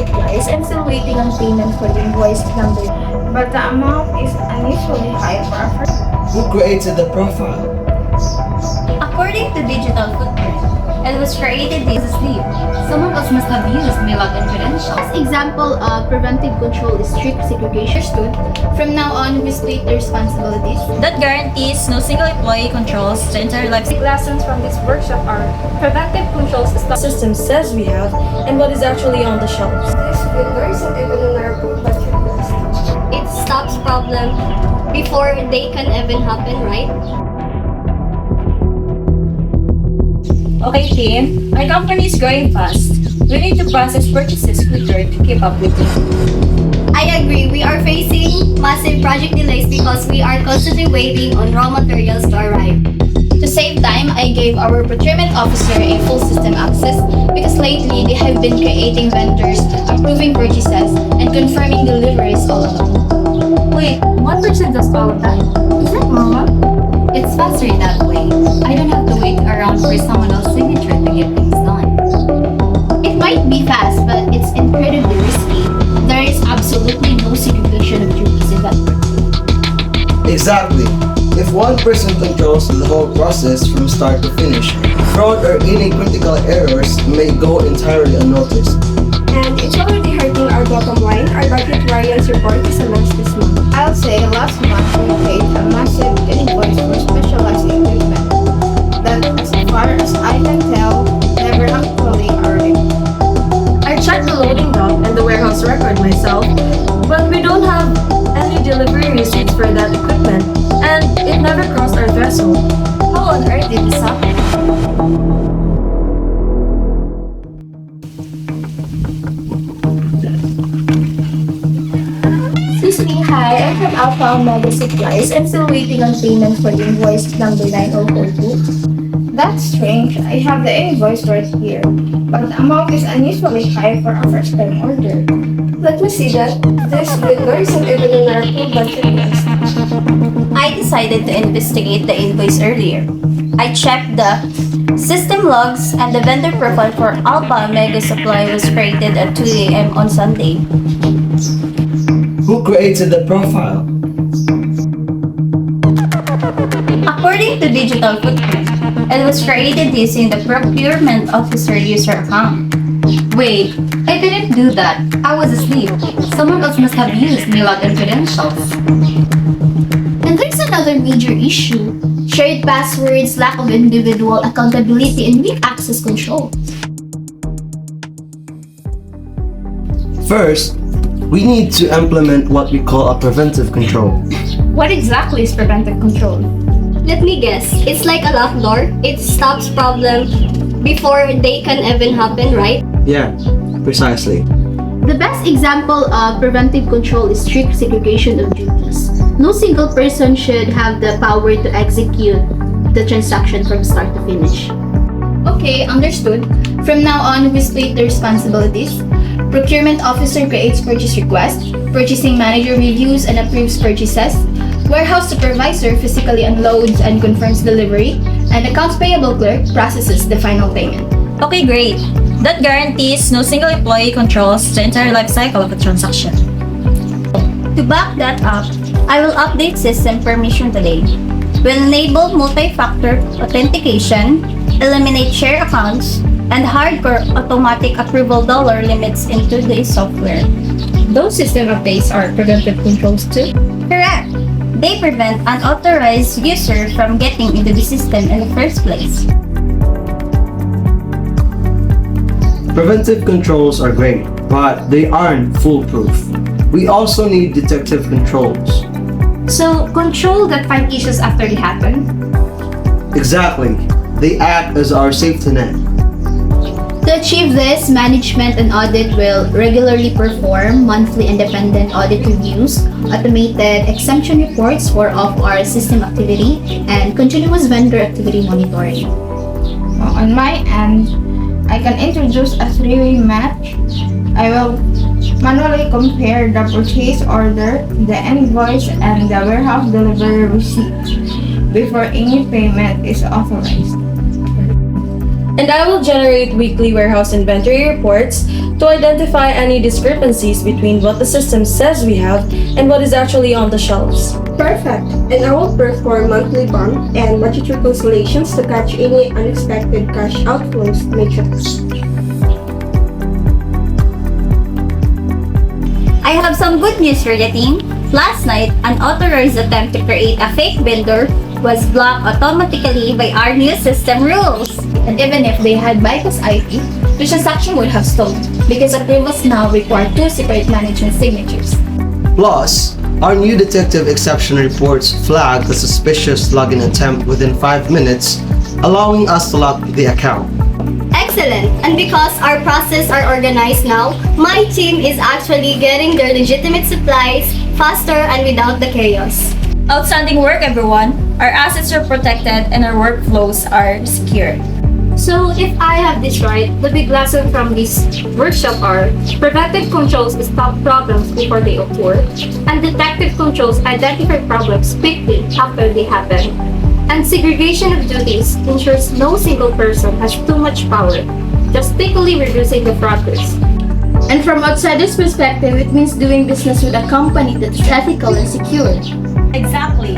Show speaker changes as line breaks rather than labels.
supplies. I'm still waiting on payment for the invoice number. But the amount is unusually high for a first.
Who created the profile?
According to digital footprint, it was created days asleep. Someone else must have used my login credentials.
As example, preventive control is strict segregation. Understood. From now on, we split the responsibilities.
That guarantees no single employee controls the entire life.
Basic lessons from this workshop are preventive controls the system says we have and what is actually on the shelves.
This vendor isn't even on our budget list.
It stops problem before they can even happen, right?
Okay team, our company is growing fast. We need to process purchases quicker to keep up with it.
I agree. We are facing massive project delays because we are constantly waiting on raw materials to arrive. To save time, I gave our procurement officer a full system access because lately they have been creating vendors, approving purchases, and confirming deliveries all along.
Wait, one person does all of that? Is that normal?
It's faster that way. I don't have to wait around for someone else's signature to get things done.
It might be fast, but it's incredibly risky. There is absolutely no segregation of duties in that.
Exactly. If one person controls the whole process from start to finish, fraud or any critical errors may go entirely unnoticed.
And it's already hurting our bottom line. Our budget variance report is announced this month.
I'll say last month we paid a massive invoice for specialized equipment that, as far as I can tell, never actually arrived. I checked the loading dock and the warehouse record myself, but we don't have any delivery receipts for that equipment, and it never crossed our threshold.
How on earth did this happen?
Excuse me, hi, I'm from Alpha Omega Supplies. I'm still waiting on payment for the invoice number 9042. That's strange. I have the invoice right here, but the amount is unusually high for a first-time order.
Let me see that. This vendor isn't even on our full budget list.
I decided to investigate the invoice earlier. I checked the system logs and the vendor profile for Alpha Omega Supply was created at 2 a.m. on Sunday.
Who created the profile?
According to digital footprint, it was created using the procurement officer user account. Wait, I didn't do that. I was asleep. Someone else must have used my login credentials.
And there's another major issue. Shared passwords, lack of individual accountability, and weak access control.
First, we need to implement what we call a preventive control.
What exactly is preventive control?
Let me guess. It's like a locked door. It stops problem before they can even happen, right?
Yeah, precisely.
The best example of preventive control is strict segregation of duties. No single person should have the power to execute the transaction from start to finish. Okay, understood. From now on, we split the responsibilities. Procurement officer creates purchase requests, purchasing manager reviews and approves purchases, warehouse supervisor physically unloads and confirms delivery, and accounts payable clerk processes the final payment.
Okay, great. That guarantees no single employee controls the entire life cycle of a transaction. To back that up, I will update system permission today. We'll enable multi-factor authentication, eliminate share accounts, and hardcore automatic approval dollar limits into the software.
Those system updates are preventive controls too?
Correct. They prevent unauthorized users from getting into the system in the first place.
Preventive controls are great, but they aren't foolproof. We also need detective controls.
So, control that find issues after they happen?
Exactly. They act as our safety net.
To achieve this, management and audit will regularly perform monthly independent audit reviews, automated exemption reports for off-our system activity, and continuous vendor activity monitoring.
On my end, I can introduce a three-way match. I will manually compare the purchase order, the invoice, and the warehouse delivery receipt before any payment is authorized.
And I will generate weekly warehouse inventory reports to identify any discrepancies between what the system says we have and what is actually on the shelves.
Perfect. And I will perform monthly bump and budget reconciliations to catch any unexpected cash outflows matrix.
I have some good news for the team. Last night, an unauthorized attempt to create a fake vendor was blocked automatically by our new system rules.
And even if they had bypassed IP, the transaction would have stalled because approvals now require two separate management signatures.
Plus, our new detective exception reports flagged the suspicious login attempt within 5 minutes, allowing us to lock the account.
Excellent! And because our processes are organized now, my team is actually getting their legitimate supplies faster and without the chaos. Outstanding work, everyone! Our assets are protected and our workflows are secure.
So, if I have this right, the big lesson from this workshop are preventive controls stop problems before they occur, and detective controls identify problems quickly after they happen. And segregation of duties ensures no single person has too much power, drastically reducing the fraud risk.
And from outsider's perspective, it means doing business with a company that's ethical and secure.
Exactly.